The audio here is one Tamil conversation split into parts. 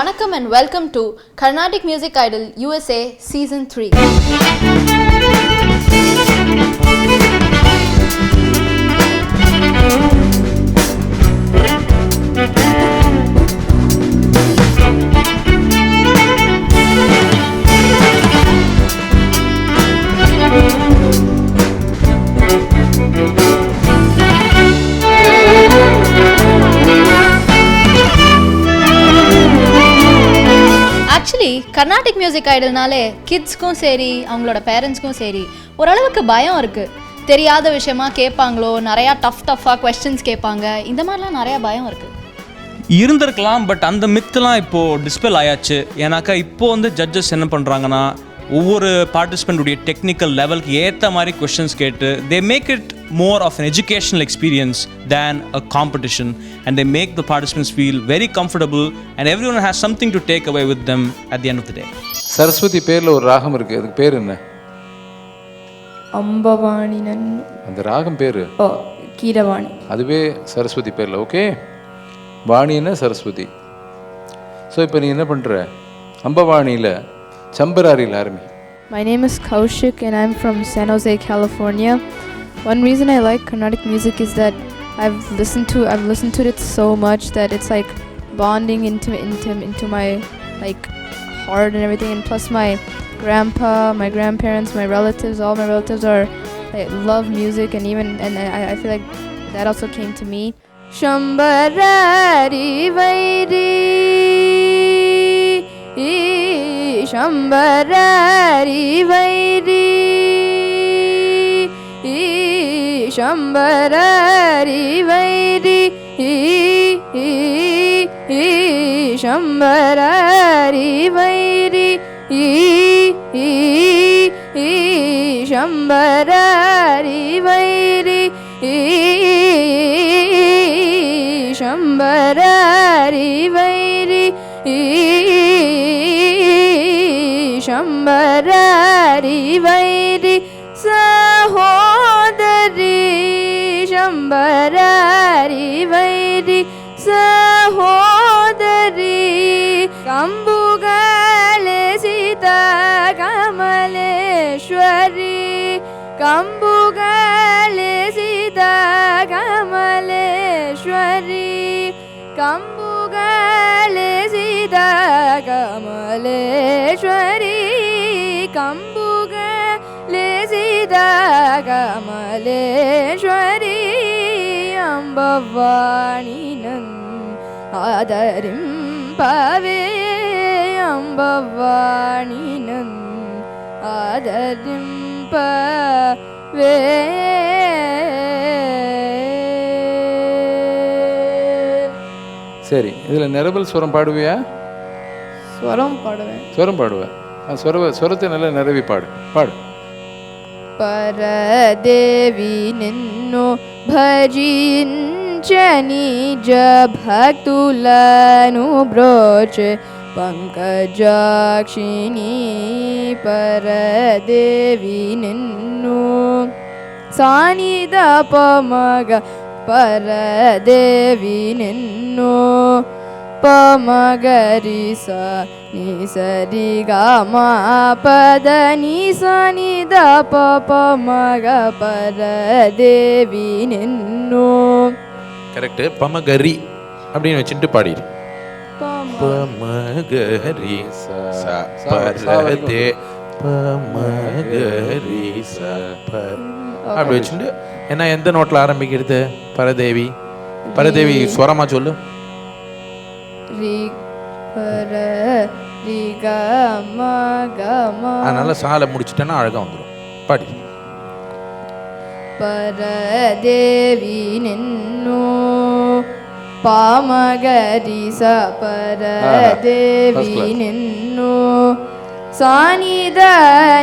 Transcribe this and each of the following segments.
Vanakkam and welcome to Carnatic Music Idol USA Season 3. Actually Carnatic music ஐடல்னாலே கிட்ஸ்க்கும் சரி அவங்களோட பேரண்ட்ஸ்க்கும் சரி ஓரளவுக்கு பயம் இருக்குது. தெரியாத விஷயமா கேட்பாங்களோ, நிறையா டஃப்பாக கொஸ்டின்ஸ் கேட்பாங்க, இந்த மாதிரிலாம் நிறையா பயம் இருக்குது. இருந்திருக்கலாம். பட் அந்த மித்தெலாம் இப்போது டிஸ்பெல் ஆயாச்சு. ஏன்னாக்கா இப்போது ஜட்ஜஸ் என்ன பண்ணுறாங்கன்னா, ஒவ்வொரு பார்ட்டிசிபெண்ட்டுடைய டெக்னிக்கல் லெவலுக்கு ஏற்ற மாதிரி கொஸ்டின்ஸ் கேட்டு they make it more of an educational experience than a competition, and they make the participants feel very comfortable and everyone has something to take away with them at the end of the day. Saraswati பேர்ல ஒரு ராகம் இருக்கு, அதுக்கு பேர் என்ன? அம்பவாணினன். அந்த ராகம் பேரு கீரவாணி. அதுவே சரஸ்வதி பேர்ல. ஓகே, வாணின்னா சரஸ்வதி. ஸோ இப்போ நீ என்ன பண்ற? அம்பவாணியில சம்பராரியில் ஆரம்பி. My name is Kaushik and I'm from San Jose, California. One reason I like Carnatic music is that I've listened to it so much that it's like bonding into my like heart and everything. And plus my grandpa, my grandparents, my relatives, all my relatives are love music, and I feel like that also came to me. Shambarari vairi Shambarari vairi Shambarari vairi Shambarari vairi Shambarari vairi Shambarari vairi Shambarari vairi sahodari Shambarari vairi sahodari kambugale sita kamaleshwari kambugale sita kamaleshwari kambugale sita kamaleshwari kambugale sita kamaleshwari ambavaninan adarim pave ambavaninan adarim pave. சரி, இதில் நிரபல் ஸ்வரம் பாடுவியா? ஸ்வரம் பாடுவேன். ஸ்வரம் பாடுவேன். ஸ்வரத்தை நல்லா நிரவி பாடு. ಪರದೇವಿ ನಿನ್ನು ಭಜಿಂಚನಿ ಭಕ್ತುಲನು ಬ್ರೋಚೆ ಪಂಕಜಾಕ್ಷಿಣಿ ಪರದೇವಿ ನಿನ್ನು ಸಾನಿದ ಪಮಗ ಪರದೇವಿ ನಿನ್ನು ಪಮಗರಿ ಸ ni sari ga ma pada ni sa ni da pa pa ma ga pada devi ninnu. Correct. பமகரி அப்படின்னு வச்சுட்டு பாடிடு. பமகரி ச பரதே பமகரி ச அப்படி வச்சுட்டு என்ன எந்த நோட்டில் ஆரம்பிக்கிறது? பரதேவி. பரதேவி ஸ்வரமா சொல்லு. அதனால சாலை முடிச்சுட்டேன்னா அழகா வந்துடும். பாடி. பரதேவி நின்னு பாமகரி ச பரதேவி நின்னு சானித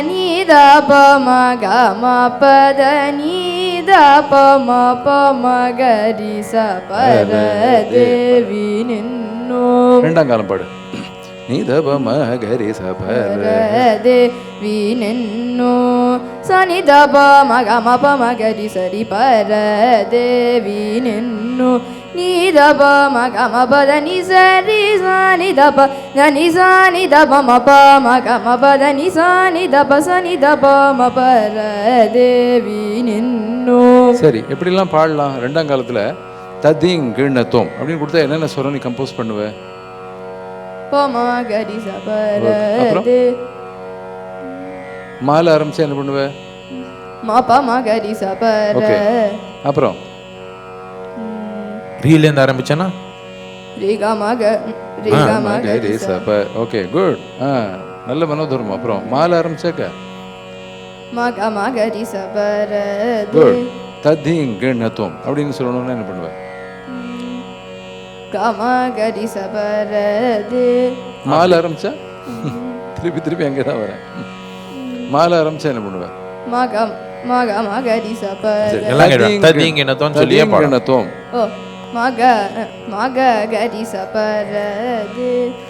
நித பமக மபத நித பம பமகரி ச பரதேவி நின்னு. ரெண்டாம் காலம் பாடு. நிதபம கரி சபர தேவி நின்னோ சனி தப மகம பமகரி சரி பர தேவி நின்னோ நீதப மகம பத நிசரி சனி தப தனி சனி தப மப மகம பத நிசனி தப சனி தப மபர தேவி நின்னோ. சரி, எப்படிலாம் பாடலாம்? ரெண்டாம் காலத்தில் தத்திங் கீழ்நத்தோம் அப்படின்னு கொடுத்தா என்னென்ன சொல்ல நீ கம்போஸ் பண்ணுவ? பமகரி சபர அப்புறம் மாலை ஆரம்பிச்சா என்ன பண்ணுவ? மபமகரி சபர. ஓகே, அப்புறம் ரீலேருந்து ஆரம்பிச்சேன்னா மகரி சப. Okay, good. நல்ல மனோதர்மம். அப்புறம் மாலை ஆரம்பிச்சாக்க மகமகரி சபர குட். தத்திங் கீழ்நத்தோம் அப்படின்னு சொல்லணும்னா என்ன பண்ணுவ? கமகரி சபர மாலை ஆரம்பிச்சா திருப்பி திருப்பி அங்கே தான் வரேன். மாலை ஆரம்பிச்சா என்ன பண்ணுவேன்? மகம் மகமகரி சபர. எல்லாம் கேட்டா ததிங்க என்னத்தோன்னு சொல்லியே பாடணும். ஓ மக மகரி சபர.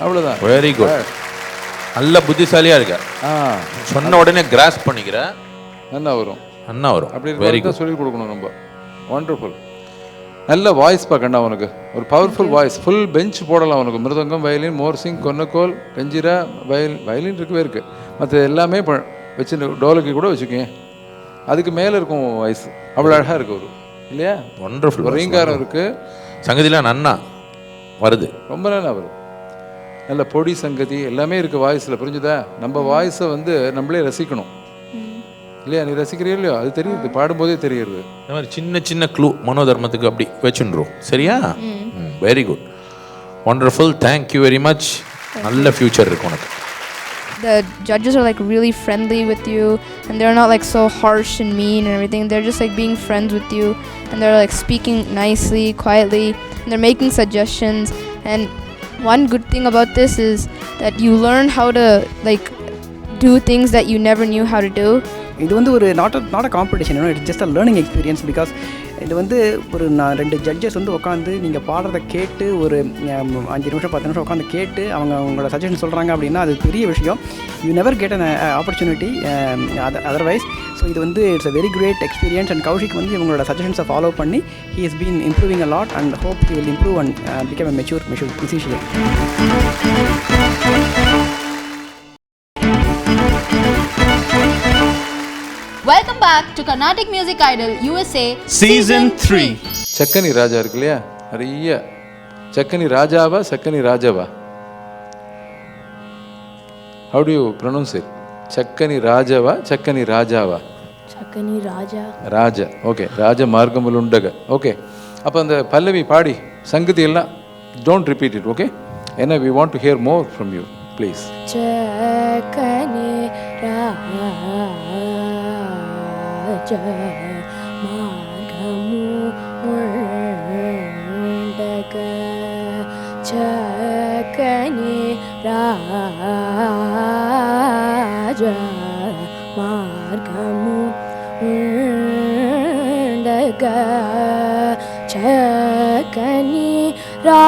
அவ்வளோதான். Very good. நல்ல புத்திசாலியா இருக்க. சொன்ன உடனே கிராஸ் பண்ணிக்கிற. நல்லா வரும். நல்லா வரும். அப்படி இருக்க சொல்லி கொடுக்கணும் நம்ம. ஒண்டர்ஃபுல். நல்ல வாய்ஸ் பார்க்கண்டா உனக்கு. ஒரு பவர்ஃபுல் வாய்ஸ். ஃபுல் பெஞ்ச் போடலாம் உனக்கு. மிருதங்கம், வயலின், மோர்சிங், கொன்னக்கோல், கஞ்சிரா, வயலின் இருக்கவே இருக்குது. மற்ற எல்லாமே வச்சு டோலக்கி கூட வச்சுக்கோங்க. அதுக்கு மேலே இருக்கும் வாய்ஸ். அவ்வளோ அழகாக இருக்கு ஒரு இல்லையா? ஒண்டர்ஃபுல். ஒரு ரீங்காரம் இருக்குது. சங்கதிலாம் நன்னா வருது. ரொம்ப நல்லா வருது. நல்ல பொடி சங்கதி எல்லாமே இருக்குது வாய்ஸில். புரிஞ்சுதா? நம்ம வாய்ஸை வந்து நம்மளே ரசிக்கணும் இல்லையா? நீ ரசிக்கிறியோ இல்லையோ அது தெரியுது, பாடும்போதே தெரியுது. இந்த மாதிரி சின்ன சின்ன க்ளூ மனோதர்மத்துக்கு அப்படி வச்சுன்றோம். சரியா? Very good, wonderful. Thank you very much. நல்ல ஃபியூச்சர் இருக்கு உனக்கு. The judges are like really friendly with you, and they're not like so harsh and mean and everything. They're just like being friends with you, and they're like speaking nicely, quietly, and they're making suggestions. And one good thing about this is that you learn how to like do things that you never knew how to do. இது வந்து ஒரு not a competition, it's just a learning experience. Because இது வந்து ஒரு 2 ஜட்ஜஸ் வந்து உட்காந்து நீங்கள் பாடுறதை கேட்டு ஒரு 5 நிமிஷம் 10 நிமிஷம் உட்காந்து கேட்டு அவங்களோட சஜஷன் சொல்கிறாங்க அப்படின்னா அது பெரிய விஷயம். You never get an opportunity otherwise. So இது வந்து it's a very great experience. And Kaushik வந்து இவங்களோட சஜஷன்ஸை ஃபாலோ பண்ணி he is been improving a lot and hope he will improve and become a mature musician. Welcome back to Carnatic Music Idol USA Season 3. Chakkani Raja இருக்கு இல்லையா? நிறைய சக்கனி ராஜாவா சக்கனி ராஜாவா? How do you pronounce it? Chakkani ராஜாவா சக்கனி ராஜாவா? சக்கனி ராஜா. ராஜா. ஓகே. ராஜ மார்க்கமுல் உண்டக. ஓகே. அப்போ அந்த பல்லவி பாடி சங்கதி எல்லாம் டோன்ட் ரிப்பீட் இட். ஓகே? ஏன்னா we want to hear more from you. Please. சக்கனி ராஜா மார்கமு உண்டக சக்கனி ராஜா மார்கமு உண்டக சக்கனி ராஜா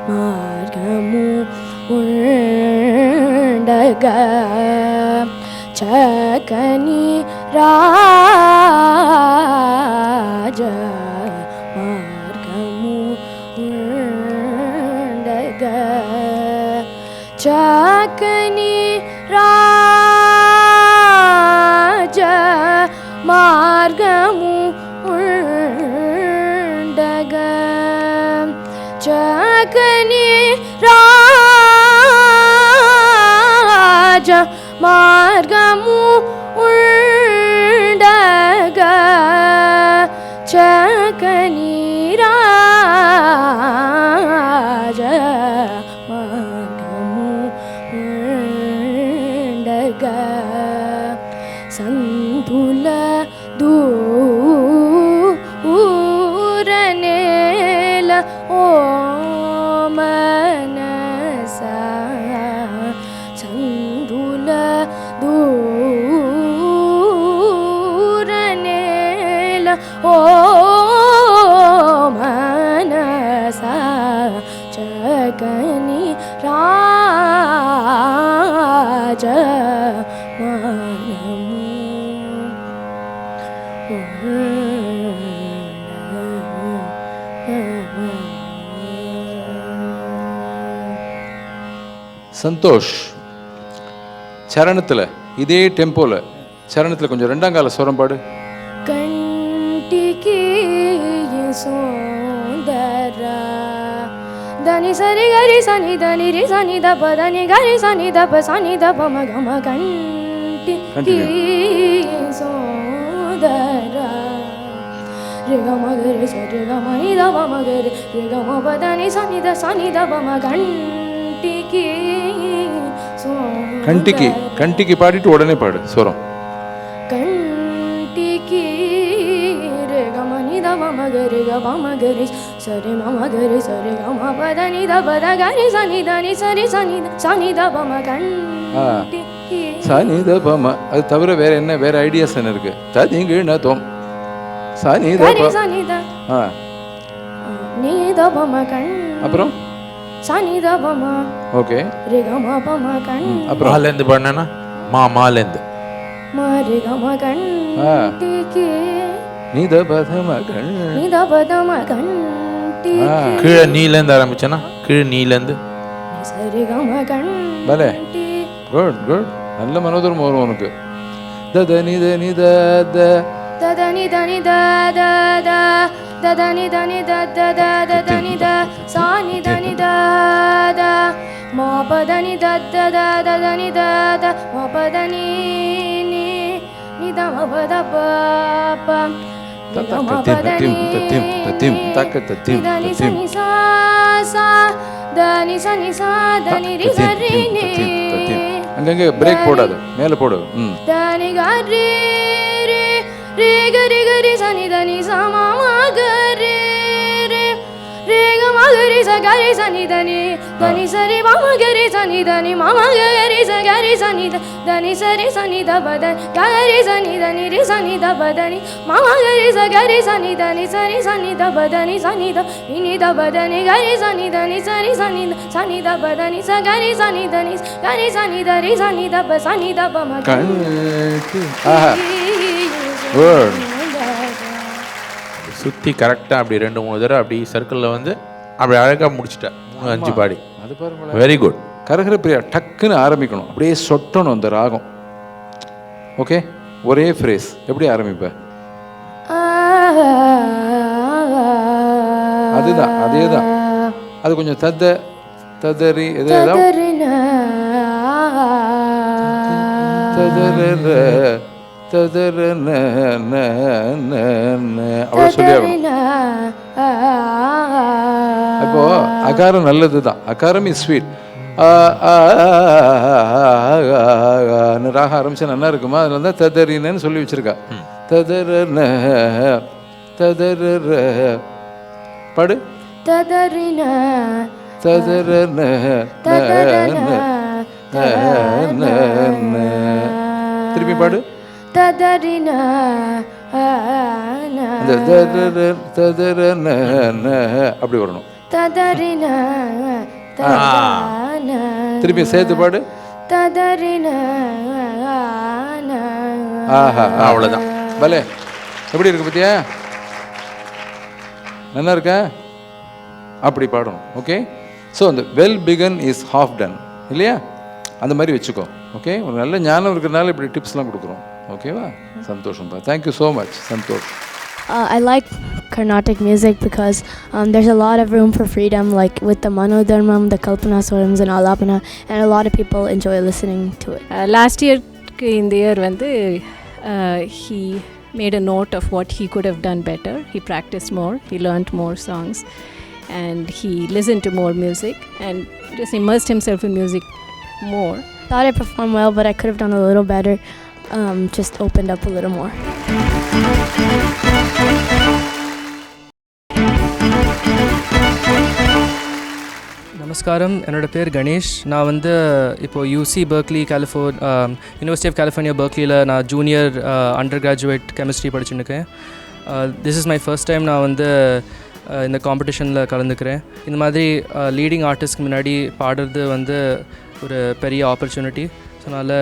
மார்கமு உண்டக சக்கனி ராஜா மார்கமு உண்டக சக்கனி ராஜா மார்கமு உண்டக சக்கனி ராஜா மார்கமு உண்டக சக்கனி ராஜா மார்கமு உண்டக சந்துல தூரநேல ஓமனசா சந்துல தூரநேல ஓமனசா சந்தோஷ் சரணத்தில் இதே டெம்போவில் சரணத்தில் கொஞ்சம் ரெண்டாம் கால ஸ்வரம் பாடு. కంటికి సుందర దని సరి గరి సని దని రి సని ద ప దని గరి సని ద ప సని ద ప మ గ మ కంటికి సుందర రి గ మ గ రి స రి గ మ ని ద ప మ గ రి రి గ మ ప దని సని ద ప మ కంటికి సుందర கண்டிக்கு கண்டிக்கு பாடிட்டு உடனே பாடு ஸ்வரம். కంటికి రే గ మ ని ద ప మ గ రి గ ప మ గ రి స రి మ మ గ రి స రి గ మ ప ద ని ద ప ద గ రి స ని ద ని స రి స ని ద ప మ కంటికి சனித பம. அது தவிர வேற என்ன, வேற ஐடியாஸ் என்ன இருக்கு? ததிங்கிண தோம் சனித గ రి స ని ద ஆ ని ద ప మ కం அப்புறம் స ని ద ప మ ஓகே రి గ మ ప మ కం அப்புறம் மாலேந்து பண்ணனா மாலேந்து మ రి గ మ కంటికి நீத பதம கண் ని ద ప ద మ కంటికి கீழே நீலேந்து ஆரம்பிச்சனா கீழே நீலேந்து ని స రి గ మ பலே కంటికి குட் குட். நல்ல மனோதரம் வரும் உனக்கு. தத நித நித த ததனி தனி த த த ததனி தனி த த த ததனி த சானி தனி த த மா பதனி த த த ததனி த த மா பதனி நி நி த ம பத ப ப தத்தம் தத்திம் தத்திம் தக்க தத்திம் தனி தத்திம் சனி சா சா தனி சனி சா தனி ரி ச ரி நி அங்கங்க பிரேக் போடாது, மேல போடு. தனி க ரி ரி ரி க ரி க ரி ச நி த நி ச ம ம க ரி ரி ரி க ம க ரி ச க ரி ச நி த நி த நி ச ரி ம ம க ரி ச நி த நி ம ம க ரி ச க ரி ச நி த த நி ச ரி ச நி த ப த க ரி ச நி த நி ரி ச நி த ப த நி ம ம க ரி ச க ரி ச நி த நி ச ரி ச நி த ப த நி ச நி த நி நி த ப த நி க ரி ச நி த நி ச ரி ச நி த ச நி த ப த நி ச க ரி ச நி த நி க ரி ச நி த ரி ச நி த ப ச நி த ப ம க கண்ணுக்கு ஆஹா குட். சுற்றி கரெக்டாக அப்படி 2-3 தடவை அப்படி சர்க்கிளில் வந்து அப்படி அழகாக முடிச்சிட்டேன் 3-5 பாடி. அது பாருங்களேன், வெரி குட். கரகர பிரியா டக்குன்னு ஆரம்பிக்கணும், அப்படியே சொட்டணும் அந்த ராகம். ஓகே, ஒரே ஃப்ரேஸ் எப்படி ஆரம்பிப்ப? அதுதான், அதே தான். அது கொஞ்சம் ததறி எதாவது அவ்வளோ சொல்லி ஆகணும். இப்போ அகாரம் நல்லது தான், அகாரம் இஸ் ஸ்வீட். ராக ஆரம்பிச்சா நல்லா இருக்குமா? அதில் தான் ததறினு சொல்லி வச்சிருக்கா. ததற ததற பாடு. ததறின ததற திருப்பி பாடு. ததறின அந்த ததற அப்படி வரணும். ததறின திருப்பி சேர்த்து பாடு. ததறின ஆஹா, அவ்வளோதான். பலே, எப்படி இருக்கு பத்தியா? நல்லா இருக்கா? அப்படி பாடணும். ஓகே, ஸோ அந்த well begun is half done இல்லையா? அந்த மாதிரி வச்சுக்கோ. ஓகே, ஒரு நல்ல ஞானம் இருக்கிறனால இப்படி டிப்ஸ்லாம் கொடுக்குறோம். ஓகேவா? சந்தோஷம்ப்பா. Thank you so much Santosh. I like Carnatic music because there's a lot of room for freedom, like with the Manodharmam, the Kalpanaswarams and Alapana, and a lot of people enjoy listening to it. Last year in the year when he made a note of what he could have done better. He practiced more, he learned more songs, and he listened to more music and just immersed himself in music more. Thought I performed well, but I could have done a little better. Just opened up a little more. நமஸ்காரம், என்னோட பேர் கணேஷ். நான் வந்து இப்போது UC Berkeley university of California பர்க்லியில் நான் ஜூனியர் அண்டர் கிராஜுவேட் கெமிஸ்ட்ரி படிச்சுருக்கேன். This is my first time நான் வந்து இந்த காம்படிஷனில் கலந்துக்கிறேன். இந்த மாதிரி லீடிங் ஆர்டிஸ்ட்க்கு முன்னாடி பாடுறது வந்து ஒரு பெரிய ஆப்பர்ச்சுனிட்டி. ஸோ அதனால்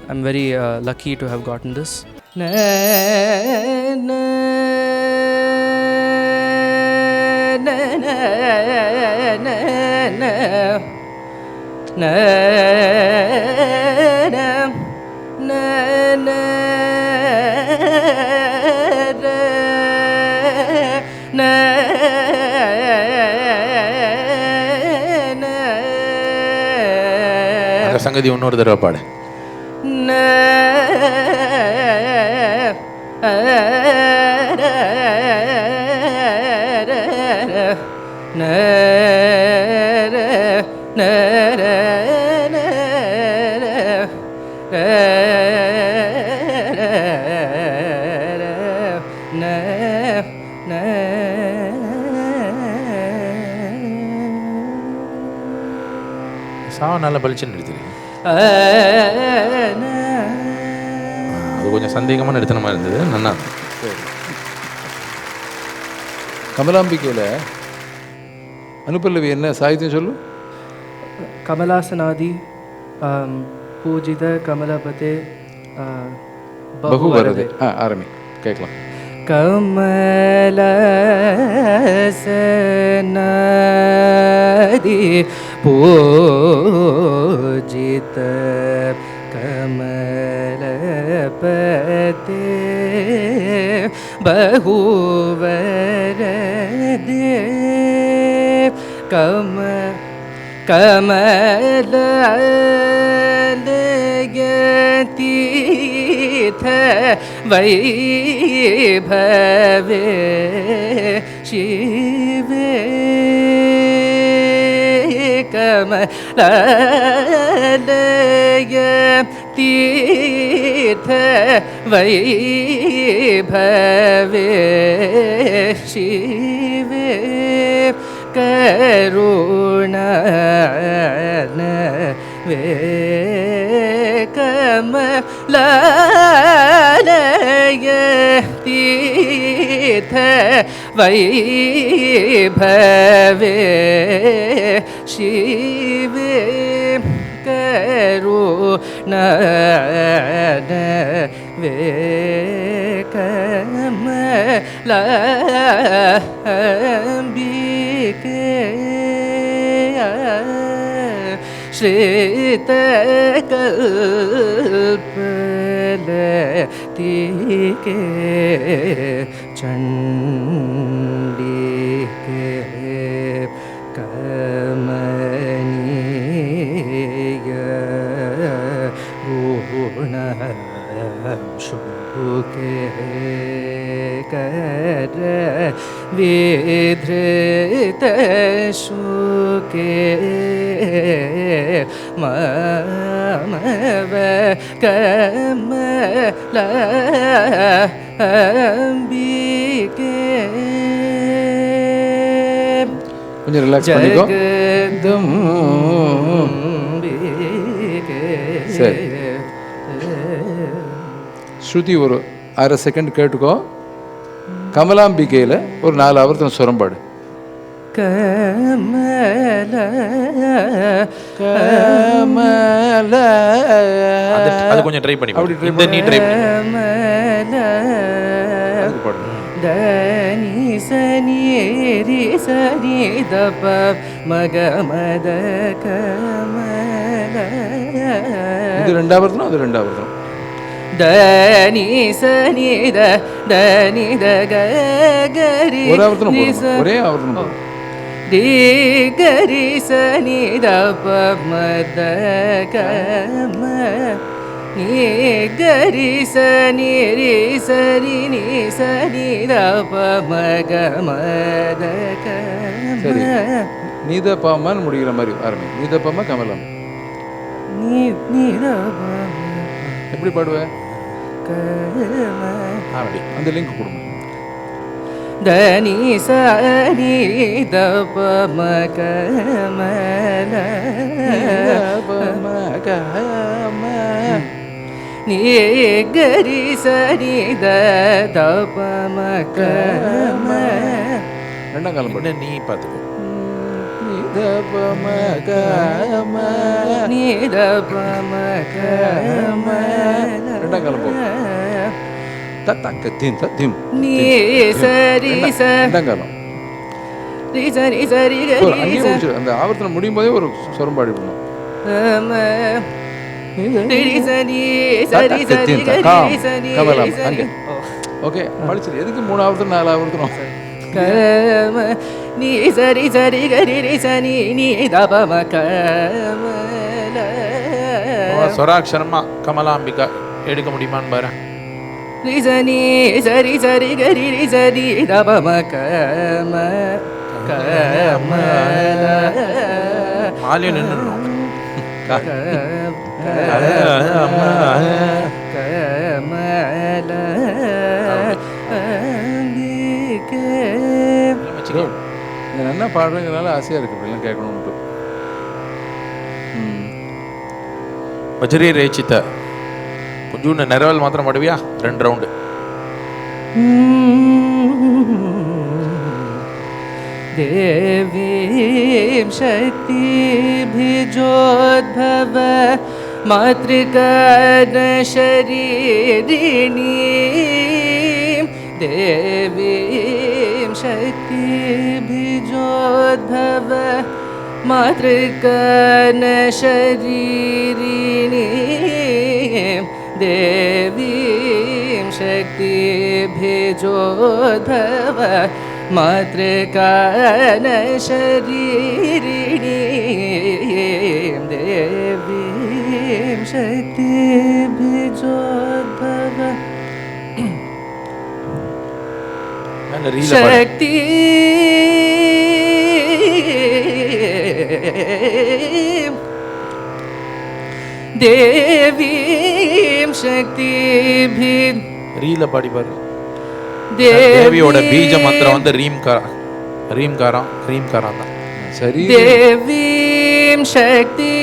I am very lucky to have gotten this. அந்த சங்கதி இன்னொரு தடவை பாடு. சாவ நல்லா பளிச்சுன்னு எடுத்துருக்கீங்க. அது கொஞ்சம் சந்தேகமாக எடுத்துன மாதிரி இருந்தது. நன்னா. கமலாம்பிகையில் அனுப்பல்லவி என்ன சாகித்யம் சொல்லு. கமலாசனாதி பூஜித கமலபதே பகுவரதே. ஆரம்பி கேட்கலாம். கமலாசனாதி பூஜித கமலபதே பகுவரதே கமலயதீர்த்த வைபவே சிவே கமலயதீர்த்த வைபவே சிவே கருணான வே கமலயதீர்த்த வைபவே சிவே கருணான வே கமலாம்பிகே श्वेतकल्पलतिके चण्डिके कमनीय गुणशुके कर विधृतशुके ममव कमलाम्बिके கொஞ்சம் ரிலாக்ஸ் பண்ணிக்கோ. சரி, ஸ்ருதி ஒரு அரை செகண்ட் கேட்டுக்கோ. கமலாம்பிகையில் ஒரு 4 ஆவர்த்தனம் சுரம்பாடு. கமல அது கொஞ்சம் ட்ரை பண்ணி அப்படி ட்ரை இந்த நீ ட்ரை பண்ணி தனி சனி ரி சனி தப மக மத கமல. இது 2 ஆவர்த்தனம், அது 2 ஆவர்த்தனம். தனி சனி த தனி த கரி ஒரு ஆவர்த்தனம் போதும், ஒரே ஆவர்த்தனம் போதும். ரி கரி சனி தப மத கம நீ கரி சனி ரி சரி நீ சனி தப மக மத கம. சரி, நீதப்பாமான்னு முடிக்கிற மாதிரி ஆரம்பி. நீதப்பாமா கமலம் எப்படி பாடுவேன்? அந்த லிங்க் கொடுங்க. தனி சனி தப மக மல நீ கரி சனி தப மக ம. 2ஆம் காலம் பாடு. நீ பார்த்துக்கோ. நீதப மக ம 2ஆம் காலம் போகும். தக்க தீம் திம் நீ சரி ரெண்டாங்காலம் ரி சரி சரி அங்கேயே முடிச்சு அந்த ஆவர்த்தனம் முடியும் போதே ஒரு சொரம் பாடி பண்ணணும். ஓகே படிச்சிரு. எதுக்கு 3 ஆவர்த்தனம் 4 ஆவர்த்தனம்? நீ சரி சரி கரி ரி சனி நீ தபம கமல ஸ்வராட்சரமா கமலாம்பிகா எடுக்க முடியுமான்னு பாரு. ரி சனி சரி சரி கரி ரி சனி தபம கம கமல மாலிய நின்னுடணும். என்ன பாடுறதுனால ஆசையா இருக்கு இப்படிலாம் கேட்கணும்ட்டு. வஜ்ரி ரேச்சித்த கொஞ்சம் நிறவல் மாத்திரம் பாடுவியா? 2 ரவுண்டு. தேவீம் சக்தி பிஜோத்பவ மாத்ருகன ஷரீரிணி தேவீம் சக்தி பிஜோத்பவ மாத்ருகன ஷரீரிணி தேவீம் சக்தி பிஜோத்பவ மாத்ருகான ஷரீரிணி தேவீம் சக்தி பிஜோத்பவ சக்தி தேவீம் சக்தி ரீல பாடி பாரு. தேவியோட பீஜ மந்திரம் வந்து ரீம்காரம் தான். சரி. தேவீம் சக்தி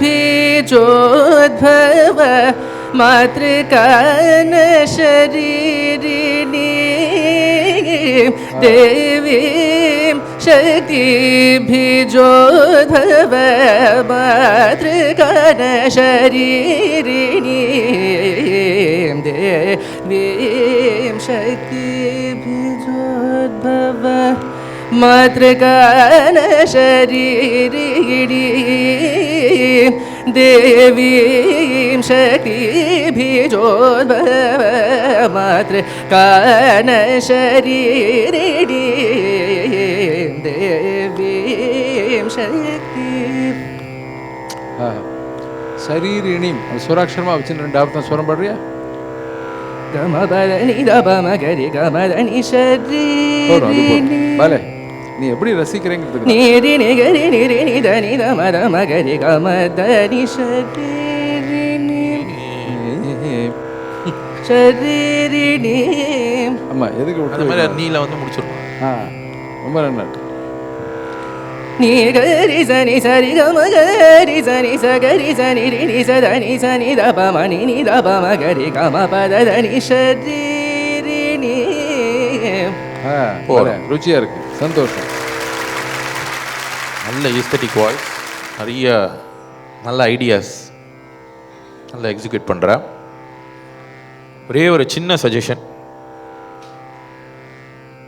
பீஜோத்பவ மாத்ருகான ஷரீரிணி தேவீம் சக்தி பீஜோத்பவ மாத்ருகான ஷரீரிணி தேவீம் சக்தி பீஜோத்பவ மாத்ருகான ஷரீரிணி தேவீம் சக்தி பீஜோத்பவ மாத்ருகான ஷரீரிணி தேவீம் சக்தி. சரீரிணி சுவராட்சரமா வச்சு 2 ஆவர்த்தனம் சுரம் பாடுறியா? கமபதனி தபம கரி கமதனி ஷரீரிணி பாலே நீ எப்படி ரசிக்கிறேங்கிறதுக்கு நீரி நிகரி நிரி நிதனி தமத மகரி கமதனி ஷரீரிணி ஷரீரிணி. ஆமா எதுக்கு அந்த மாதிரி நீல வந்து முடிச்சிடணும். ரொம்ப நல்லா நீ கரி சனி சரி கம கரி சனி சகரி சனி ரிணி சதனி சனி தபம நினி தபம கரி கம பதனி ஷரீரிணி. ருச்சியா இருக்கு. சந்தோஷம். நல்ல ஈஸ்தட்டிக் வாய்ஸ், நிறைய நல்ல ஐடியாஸ் நல்லா எக்ஸிக்யூட் பண்ணுற. ஒரே ஒரு சின்ன சஜஷன்,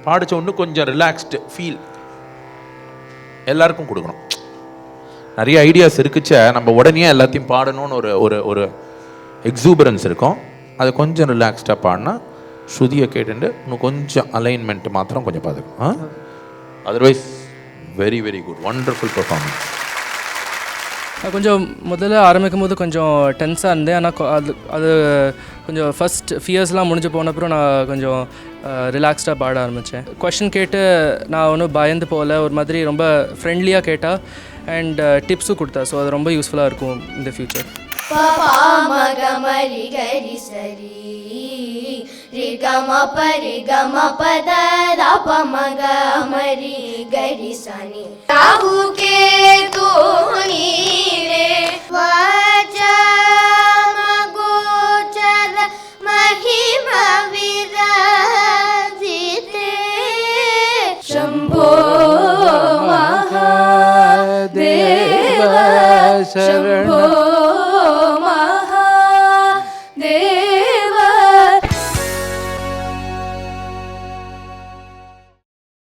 பாடிச்ச ஒன்று கொஞ்சம் ரிலாக்ஸ்டு ஃபீல் எல்லாருக்கும் கொடுக்கணும். நிறைய ஐடியாஸ் இருக்குச்ச நம்ம உடனே எல்லாத்தையும் பாடணும்னு ஒரு ஒரு ஒரு எக்ஸூபரன்ஸ் இருக்கும். அது கொஞ்சம் ரிலாக்ஸ்டாக பாடினா ஸ்ருதியை கேட்டுட்டு இன்னும் கொஞ்சம் அலைன்மெண்ட் மாத்திரம் கொஞ்சம் பார்த்துக்கணும். Otherwise very very good, wonderful performance. கொஞ்சம் முதல்ல ஆரம்பிக்கும் போது கொஞ்சம் டென்ஸாக இருந்தேன். ஆனால் அது கொஞ்சம் ஃபஸ்ட் ஃபியர்ஸ்லாம் முடிஞ்சு போனப்புறம் நான் கொஞ்சம் ரிலாக்ஸ்டாக பாட ஆரம்பித்தேன். கொஷின் கேட்டு நான் ஒன்றும் பயந்து போகல, ஒரு மாதிரி ரொம்ப ஃப்ரெண்ட்லியாக கேட்டால் அண்ட் டிப்ஸும் கொடுத்தா. ஸோ அது ரொம்ப யூஸ்ஃபுல்லாக இருக்கும் இந்த ஃப்யூச்சர். शंभो महादेव शंभो